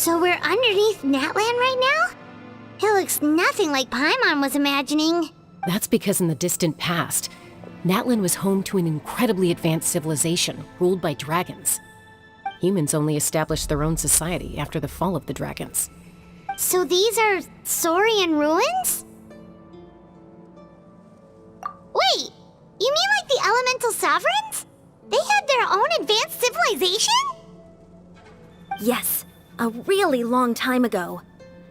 So we're underneath Natlan right now? It looks nothing like Paimon was imagining. That's because in the distant past, Natlan was home to an incredibly advanced civilization ruled by dragons. Humans only established their own society after the fall of the dragons. So these are Saurian ruins? Wait, you mean like the elemental sovereigns? They had their own advanced civilization? Yes, a really long time ago.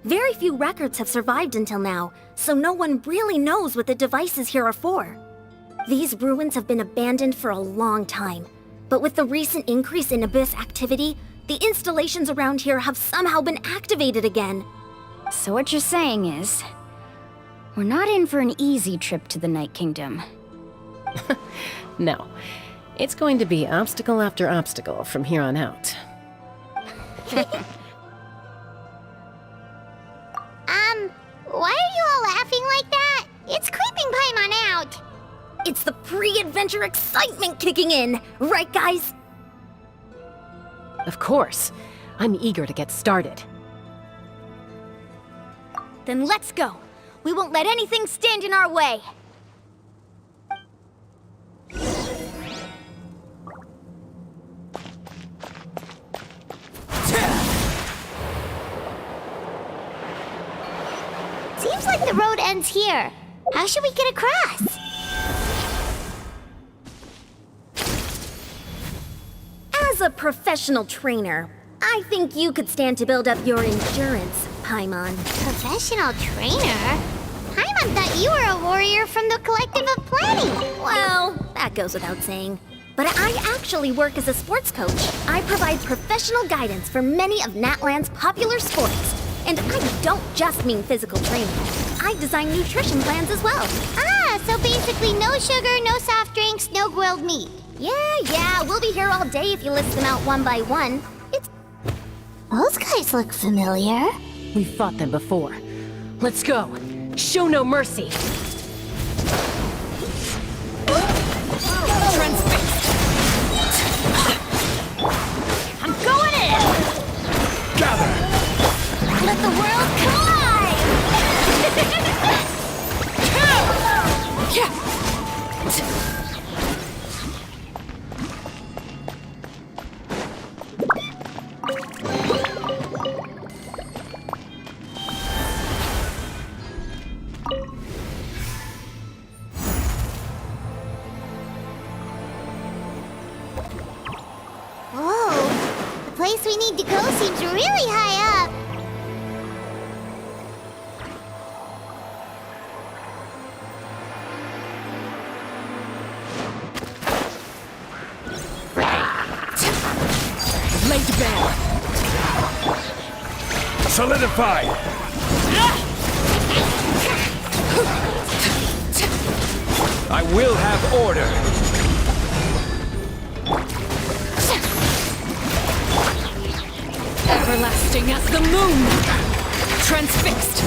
Very few records have survived until now, so no one really knows what the devices here are for. These ruins have been abandoned for a long time, but with the recent increase in Abyss activity, the installations around here have somehow been activated again. So what you're saying is, we're not in for an easy trip to the Night Kingdom. No. It's going to be obstacle after obstacle from here on out. Why are you all laughing like that? It's creeping Paimon out. It's the pre-adventure excitement kicking in, right guys? Of course. I'm eager to get started. Then let's go. We won't let anything stand in our way. Seems like the road ends here. How should we get across? As a professional trainer, I think you could stand to build up your endurance, Paimon. Professional trainer? Paimon thought you were a warrior from the Collective of Planning. Well, that goes without saying. But I actually work as a sports coach. I provide professional guidance for many of Natlan's popular sports. And I don't just mean physical training. I design nutrition plans as well. Ah, so basically no sugar, no soft drinks, no grilled meat. Yeah, we'll be here all day if you list them out one by one. Those guys look familiar. We've fought them before. Let's go. Show no mercy. I'm going in! Gather! Let the world collide! Whoa, the place we need to go seems really high up. Laid to bear. Solidified! I will have order! Everlasting as the moon! Transfixed!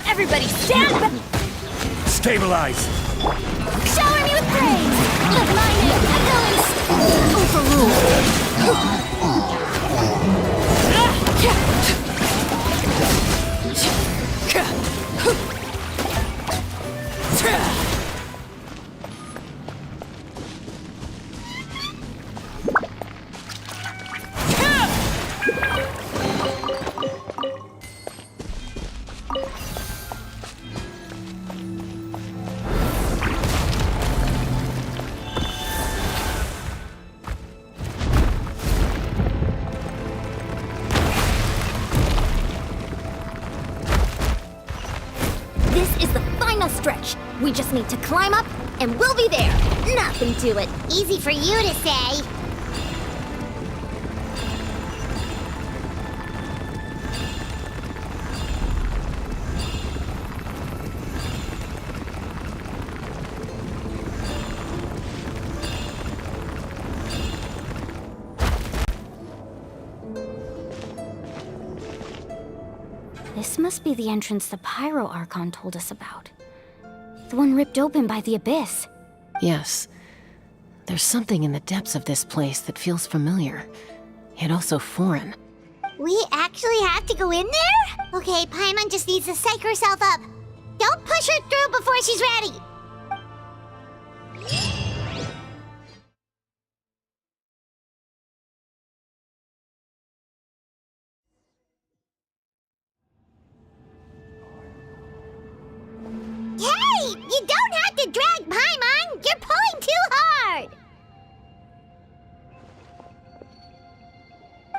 Everybody stand back! Stabilize! Shower me with praise! Let my name echo overruled! This is the final stretch. We just need to climb up, and we'll be there. Nothing to it. Easy for you to say. This must be the entrance the Pyro Archon told us about. The one ripped open by the Abyss. Yes. There's something in the depths of this place that feels familiar, yet also foreign. We actually have to go in there? Okay, Paimon just needs to psych herself up. Don't push her through before she's ready. Hey! You don't have to drag Paimon! You're pulling too hard!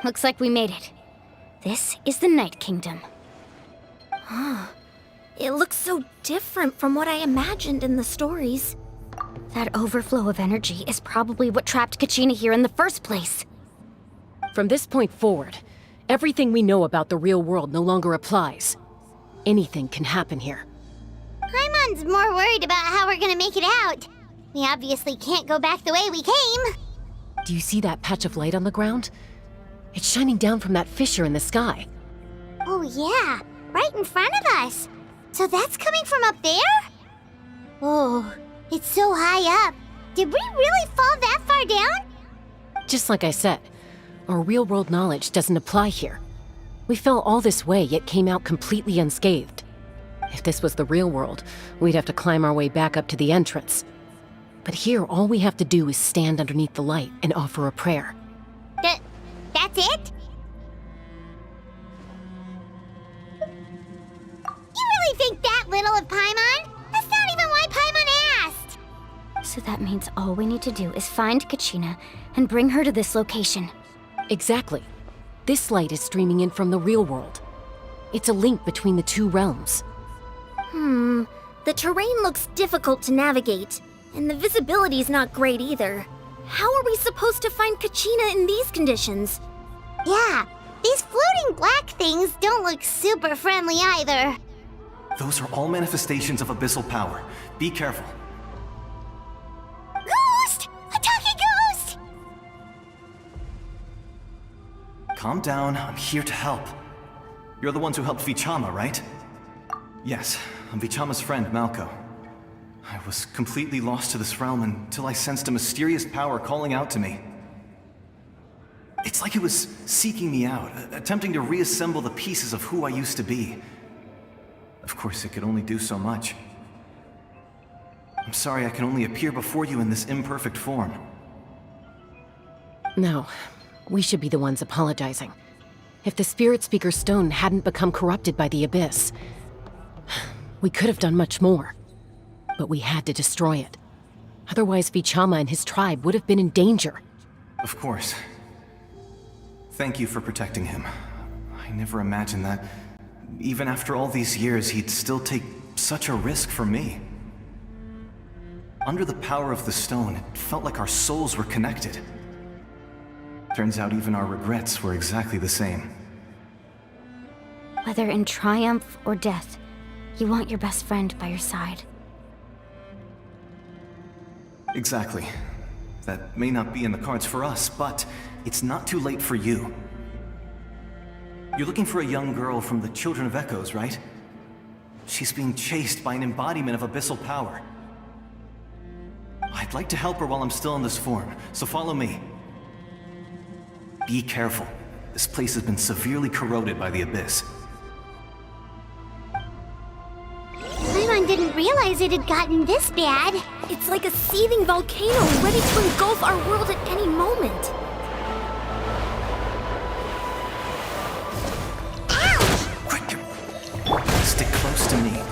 Looks like we made it. This is the Night Kingdom. It looks so different from what I imagined in the stories. That overflow of energy is probably what trapped Kachina here in the first place. From this point forward, everything we know about the real world no longer applies. Anything can happen here. Paimon's more worried about how we're gonna make it out. We obviously can't go back the way we came. Do you see that patch of light on the ground? It's shining down from that fissure in the sky. Oh yeah, right in front of us. So that's coming from up there? Oh, it's so high up. Did we really fall that far down? Just like I said, our real-world knowledge doesn't apply here. We fell all this way, yet came out completely unscathed. If this was the real world, we'd have to climb our way back up to the entrance. But here, all we have to do is stand underneath the light and offer a prayer. That's it? You really think that little of Paimon? That's not even why Paimon asked! So that means all we need to do is find Kachina and bring her to this location. Exactly. This light is streaming in from the real world. It's a link between the two realms. The terrain looks difficult to navigate, and the visibility's not great either. How are we supposed to find Kachina in these conditions? Yeah, these floating black things don't look super friendly either. Those are all manifestations of abyssal power. Be careful. Ghost! A talking ghost! Calm down, I'm here to help. You're the ones who helped Vichama, right? Yes, I'm Vichama's friend, Malko. I was completely lost to this realm until I sensed a mysterious power calling out to me. It's like it was seeking me out, attempting to reassemble the pieces of who I used to be. Of course, it could only do so much. I'm sorry I can only appear before you in this imperfect form. No, we should be the ones apologizing. If the Spirit Speaker's stone hadn't become corrupted by the Abyss, we could have done much more. But we had to destroy it. Otherwise, Vichama and his tribe would have been in danger. Of course. Thank you for protecting him. I never imagined that, even after all these years, he'd still take such a risk for me. Under the power of the stone, it felt like our souls were connected. Turns out even our regrets were exactly the same. Whether in triumph or death, you want your best friend by your side. Exactly. That may not be in the cards for us, but it's not too late for you. You're looking for a young girl from the Children of Echoes, right? She's being chased by an embodiment of abyssal power. I'd like to help her while I'm still in this form, so follow me. Be careful. This place has been severely corroded by the Abyss. Paimon didn't realize it had gotten this bad. It's like a seething volcano ready to engulf our world at any moment. Quick! Stick close to me.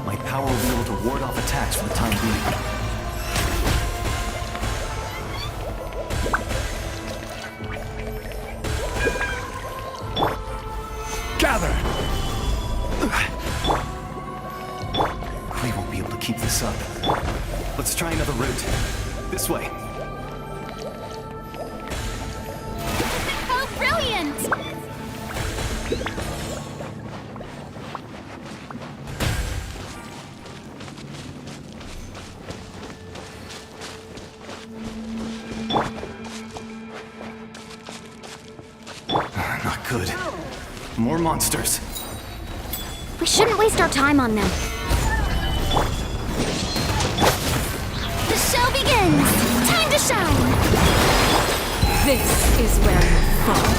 My power will be able to ward off attacks for the time being. Gather! keep this up. Let's try another route. This way. Oh, brilliant! Not good. More monsters. We shouldn't waste our time on them. The show begins! Time to shine! This is where you fall.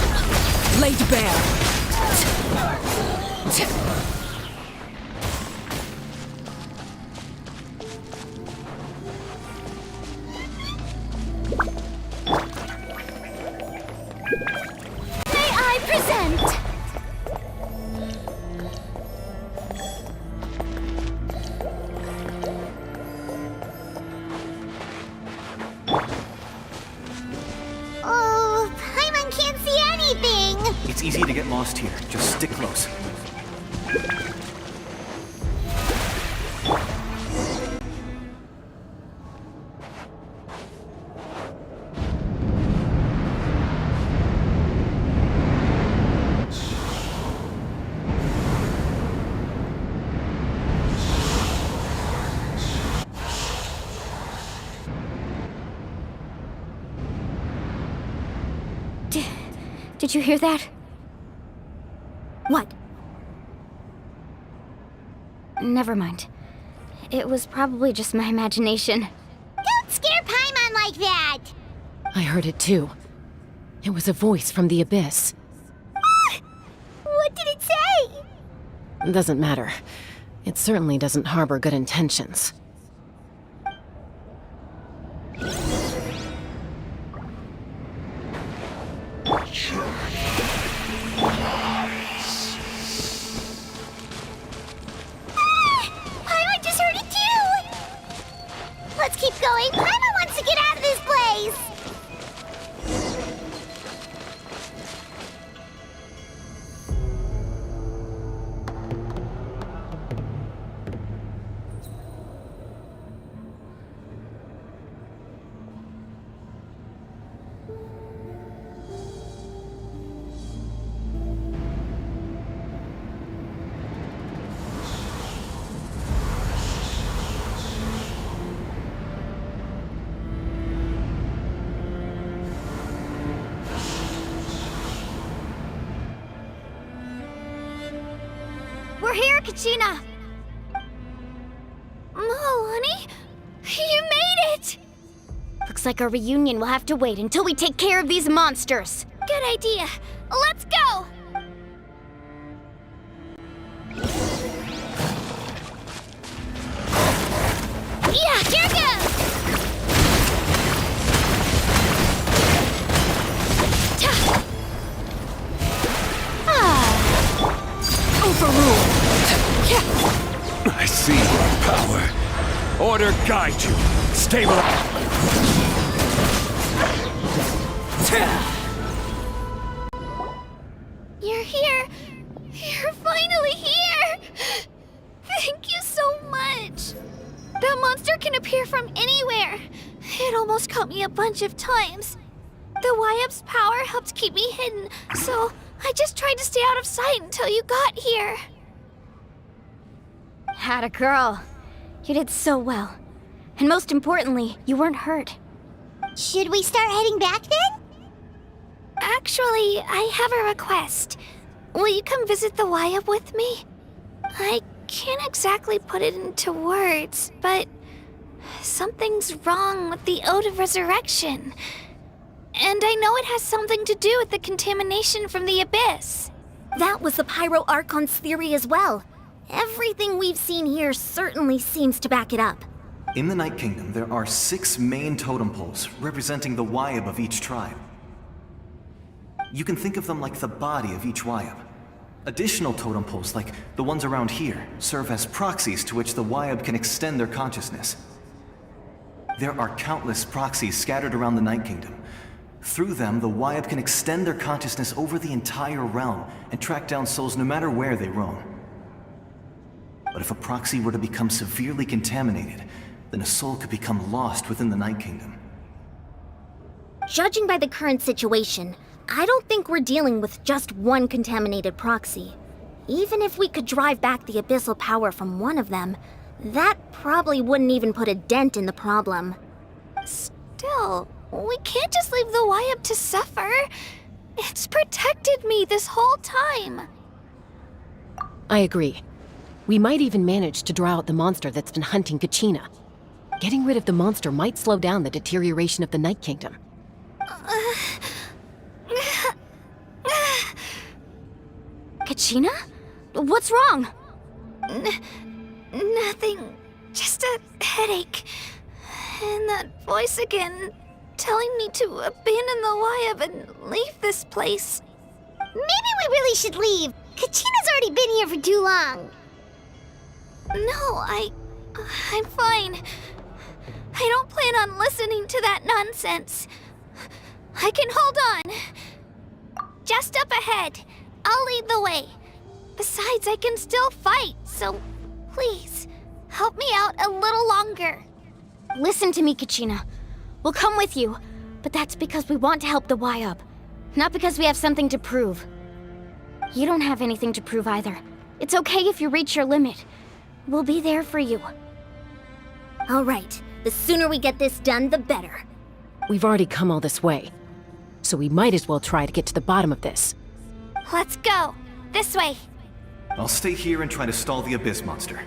Laid bare. May I present? Oh, Paimon can't see anything! It's easy to get lost here. Just stick close. Did you hear that? What? Never mind. It was probably just my imagination. Don't scare Paimon like that! I heard it too. It was a voice from the abyss. What did it say? It doesn't matter. It certainly doesn't harbor good intentions. Paimon just heard it too! Let's keep going. Paimon wants to get out of this place! We're here, Kachina! Oh, honey? You made it! Looks like our reunion will have to wait until we take care of these monsters. Good idea. Let's go! Yeah, here goes! I see your power. Order guide you. Stabilize. You're here! You're finally here! Thank you so much! That monster can appear from anywhere! It almost caught me a bunch of times. The Wyup's power helped keep me hidden, so I just tried to stay out of sight until you got here. Had a girl. You did so well. And most importantly, you weren't hurt. Should we start heading back then? Actually, I have a request. Will you come visit the Wyup with me? I can't exactly put it into words, but something's wrong with the Ode of Resurrection. And I know it has something to do with the contamination from the Abyss. That was the Pyro Archon's theory as well. Everything we've seen here certainly seems to back it up. In the Night Kingdom, there are 6 main totem poles representing the Wyub of each tribe. You can think of them like the body of each Wyub. Additional totem poles, like the ones around here, serve as proxies to which the Wyub can extend their consciousness. There are countless proxies scattered around the Night Kingdom. Through them, the Wyub can extend their consciousness over the entire realm and track down souls no matter where they roam. But if a proxy were to become severely contaminated, then a soul could become lost within the Night Kingdom. Judging by the current situation, I don't think we're dealing with just one contaminated proxy. Even if we could drive back the abyssal power from one of them, that probably wouldn't even put a dent in the problem. Still, we can't just leave the Wyab to suffer. It's protected me this whole time. I agree. We might even manage to draw out the monster that's been hunting Kachina. Getting rid of the monster might slow down the deterioration of the Night Kingdom. Kachina? What's wrong? Nothing. Just a headache. And that voice again, telling me to abandon the Wyab and leave this place. Maybe we really should leave. Kachina's already been here for too long. No, I'm fine. I don't plan on listening to that nonsense. I can hold on. Just up ahead. I'll lead the way. Besides, I can still fight, so please, help me out a little longer. Listen to me, Kachina. We'll come with you, but that's because we want to help the Wyab, not because we have something to prove. You don't have anything to prove either. It's okay if you reach your limit. We'll be there for you. All right, the sooner we get this done, the better. We've already come all this way, so we might as well try to get to the bottom of this. Let's go. This way. I'll stay here and try to stall the Abyss monster.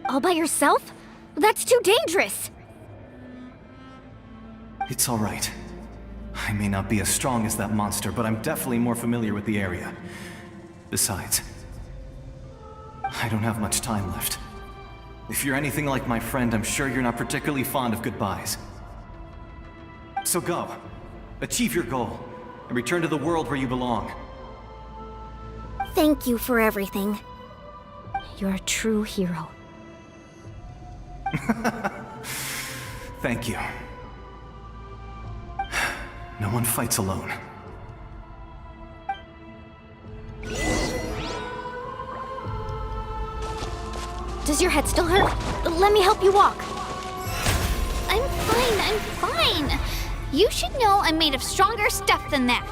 All by yourself? That's too dangerous! It's all right. I may not be as strong as that monster, but I'm definitely more familiar with the area. Besides, I don't have much time left. If you're anything like my friend, I'm sure you're not particularly fond of goodbyes. So go. Achieve your goal, and return to the world where you belong. Thank you for everything. You're a true hero. Thank you. No one fights alone. Does your head still hurt? Let me help you walk. I'm fine. You should know I'm made of stronger stuff than that.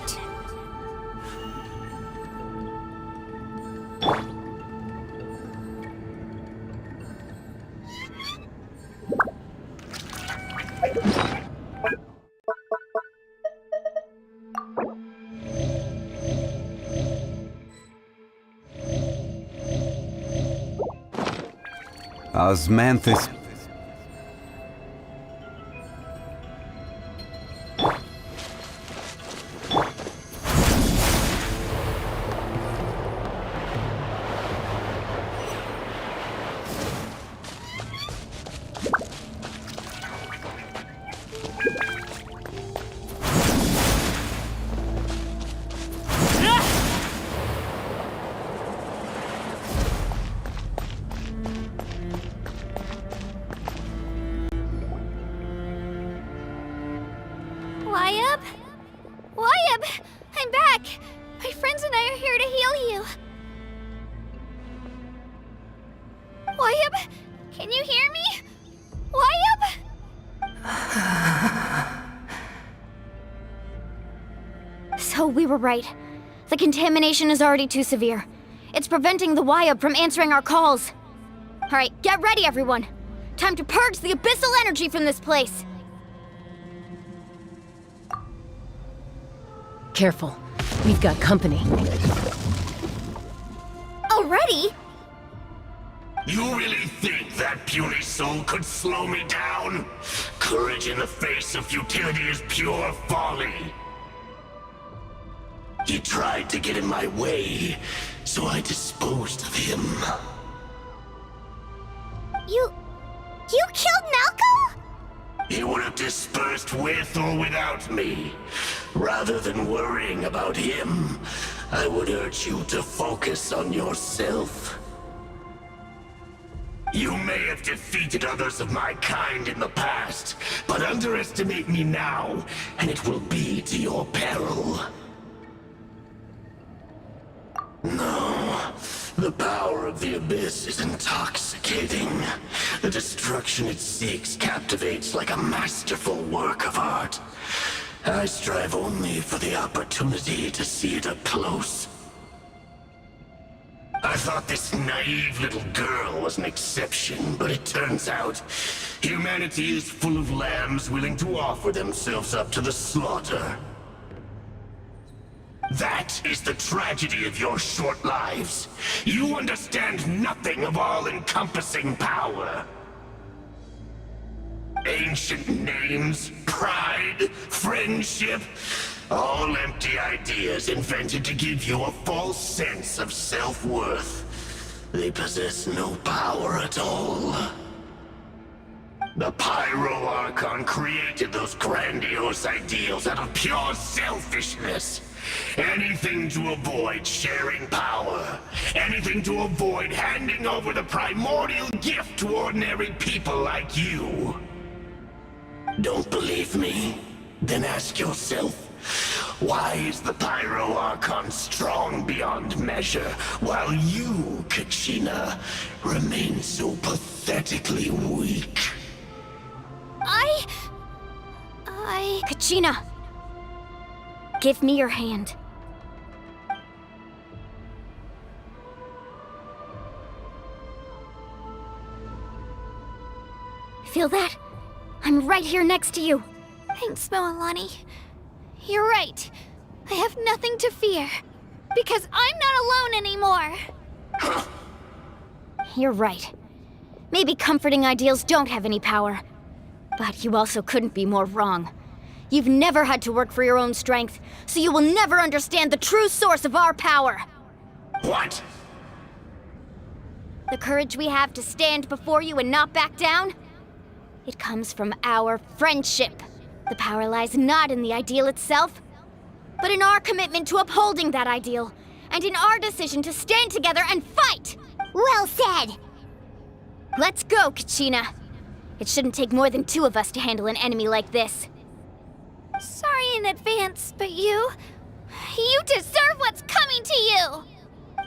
Osmanthus. Wyab! I'm back! My friends and I are here to heal you. Wyab, can you hear me? Wyab? So we were right. The contamination is already too severe. It's preventing the Wyab from answering our calls. Alright, get ready everyone! Time to purge the abyssal energy from this place! Careful. We've got company. Already? You really think that puny soul could slow me down? Courage in the face of futility is pure folly. He tried to get in my way, so I disposed of him. You killed Malco? He would have dispersed with or without me. Rather than worrying about him, I would urge you to focus on yourself. You may have defeated others of my kind in the past, but underestimate me now, and it will be to your peril. No, the power of the Abyss is intoxicating. The destruction it seeks captivates like a masterful work of art. I strive only for the opportunity to see it up close. I thought this naive little girl was an exception, but it turns out humanity is full of lambs willing to offer themselves up to the slaughter. That is the tragedy of your short lives. You understand nothing of all-encompassing power. Ancient names, pride, friendship, all empty ideas invented to give you a false sense of self-worth. They possess no power at all. The Pyro Archon created those grandiose ideals out of pure selfishness. Anything to avoid sharing power. Anything to avoid handing over the primordial gift to ordinary people like you. Don't believe me? Then ask yourself, why is the Pyro Archon strong beyond measure, while you, Kachina, remain so pathetically weak? Kachina! Give me your hand. Feel that? I'm right here next to you. Thanks, Moalani. You're right. I have nothing to fear. Because I'm not alone anymore. You're right. Maybe comforting ideals don't have any power. But you also couldn't be more wrong. You've never had to work for your own strength, so you will never understand the true source of our power. What? The courage we have to stand before you and not back down? It comes from our friendship. The power lies not in the ideal itself, but in our commitment to upholding that ideal, and in our decision to stand together and fight! Well said! Let's go, Kachina. It shouldn't take more than 2 of us to handle an enemy like this. Sorry in advance, but you deserve what's coming to you!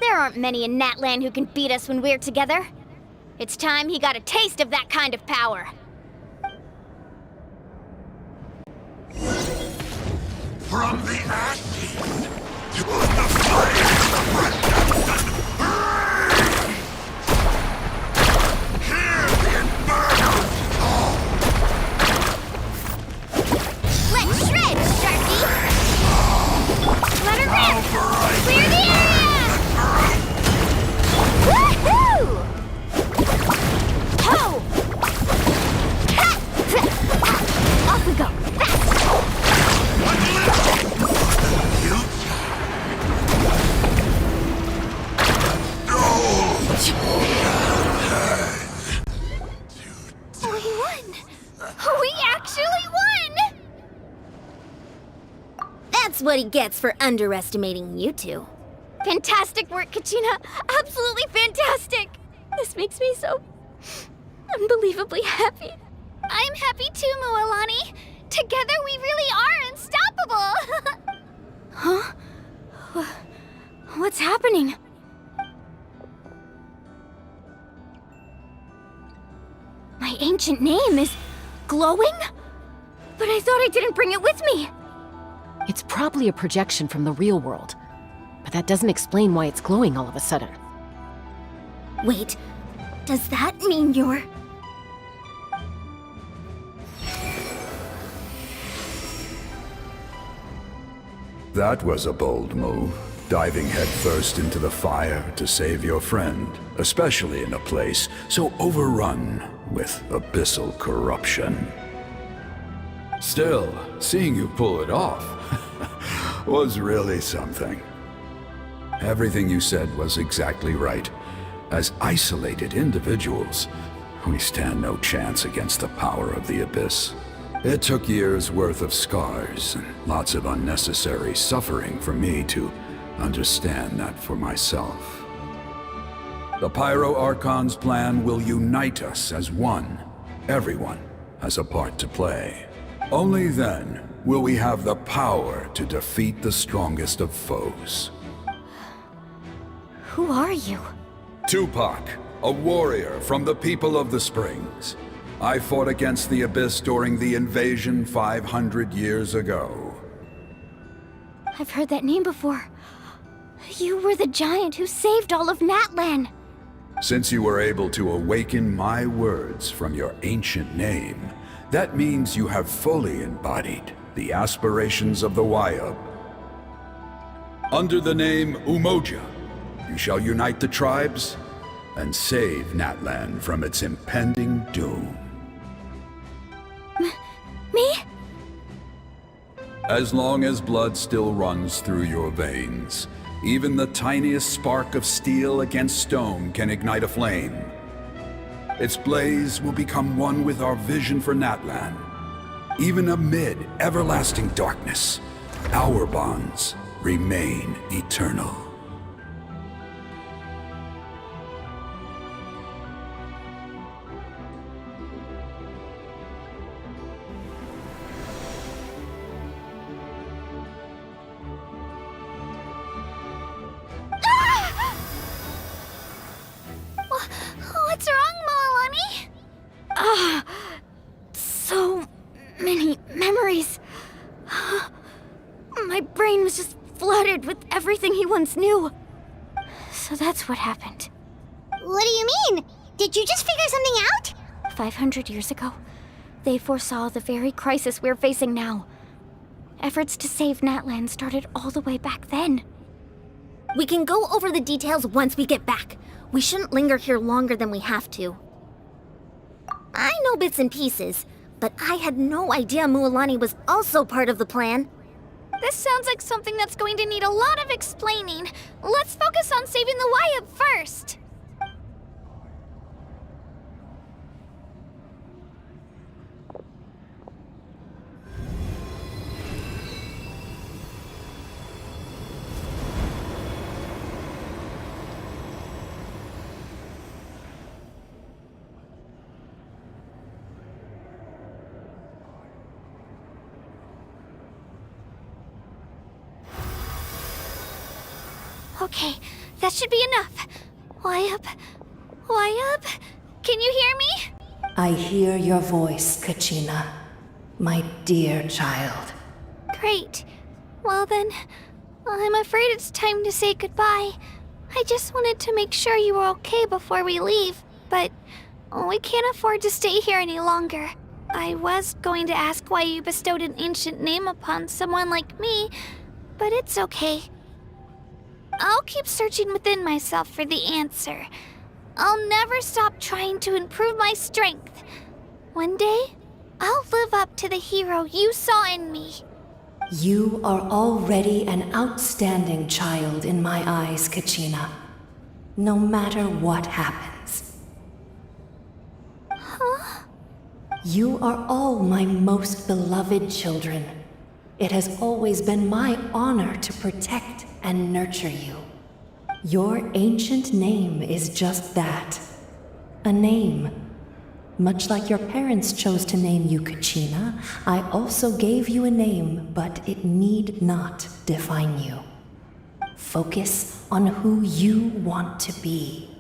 There aren't many in Natlan who can beat us when we're together. It's time he got a taste of that kind of power. From the ashes to the flame! Hear the inferno! Let's shred, Sharky! Let her rip! Clear the area! Woohoo! Ho! Ha! Off we go! We won! We actually won! That's what he gets for underestimating you two. Fantastic work, Kachina! Absolutely fantastic! This makes me so unbelievably happy. I'm happy too, Moalani. Together we really are unstoppable! Huh? What's happening? My ancient name is glowing? But I thought I didn't bring it with me. It's probably a projection from the real world. But that doesn't explain why it's glowing all of a sudden. Wait, does that mean you're... That was a bold move, diving headfirst into the fire to save your friend, especially in a place so overrun with abyssal corruption. Still, seeing you pull it off was really something. Everything you said was exactly right. As isolated individuals, we stand no chance against the power of the Abyss. It took years' worth of scars and lots of unnecessary suffering for me to understand that for myself. The Pyro Archon's plan will unite us as one. Everyone has a part to play. Only then will we have the power to defeat the strongest of foes. Who are you? Tupac, a warrior from the people of the Springs. I fought against the Abyss during the invasion 500 years ago. I've heard that name before. You were the giant who saved all of Natlan. Since you were able to awaken my words from your ancient name, that means you have fully embodied the aspirations of the Wayub. Under the name Umoja, you shall unite the tribes and save Natlan from its impending doom. Me? As long as blood still runs through your veins, even the tiniest spark of steel against stone can ignite a flame. Its blaze will become one with our vision for Natlan. Even amid everlasting darkness, our bonds remain eternal. What's wrong, Moalani? So many memories. My brain was just flooded with everything he once knew. So that's what happened. What do you mean? Did you just figure something out? 500 years ago, they foresaw the very crisis we're facing now. Efforts to save Natlan started all the way back then. We can go over the details once we get back. We shouldn't linger here longer than we have to. I know bits and pieces, but I had no idea Mualani was also part of the plan. This sounds like something that's going to need a lot of explaining. Let's focus on saving the Wayub first. Okay, that should be enough. Wayub? Can you hear me? I hear your voice, Kachina, my dear child. Great. Well then, I'm afraid it's time to say goodbye. I just wanted to make sure you were okay before we leave, but we can't afford to stay here any longer. I was going to ask why you bestowed an ancient name upon someone like me, but it's okay. I'll keep searching within myself for the answer. I'll never stop trying to improve my strength. One day, I'll live up to the hero you saw in me. You are already an outstanding child in my eyes, Kachina. No matter what happens. Huh? You are all my most beloved children. It has always been my honor to protect and nurture you. Your ancient name is just that. A name. Much like your parents chose to name you Kachina, I also gave you a name, but it need not define you. Focus on who you want to be.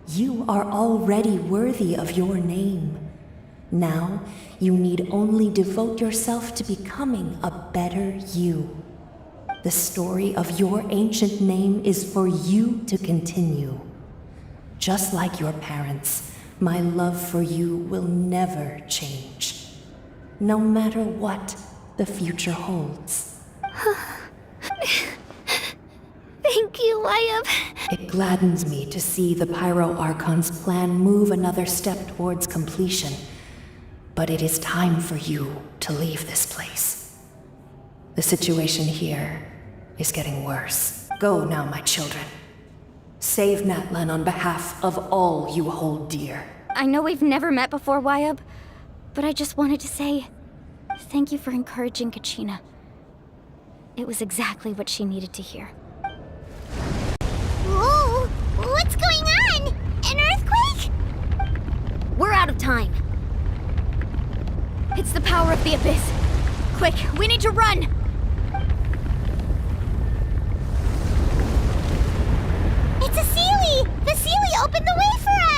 You are already worthy of your name. Now, you need only devote yourself to becoming a better you. The story of your ancient name is for you to continue. Just like your parents, my love for you will never change. No matter what the future holds. Thank you, Wayub. It gladdens me to see the Pyro Archon's plan move another step towards completion. But it is time for you to leave this place. The situation here is getting worse. Go now, my children. Save Natlan on behalf of all you hold dear. I know we've never met before, Wayub, but I just wanted to say thank you for encouraging Kachina. It was exactly what she needed to hear. Whoa! What's going on? An earthquake? We're out of time. It's the power of the Abyss. Quick, we need to run! It's a Sealy! The Sealy opened the way for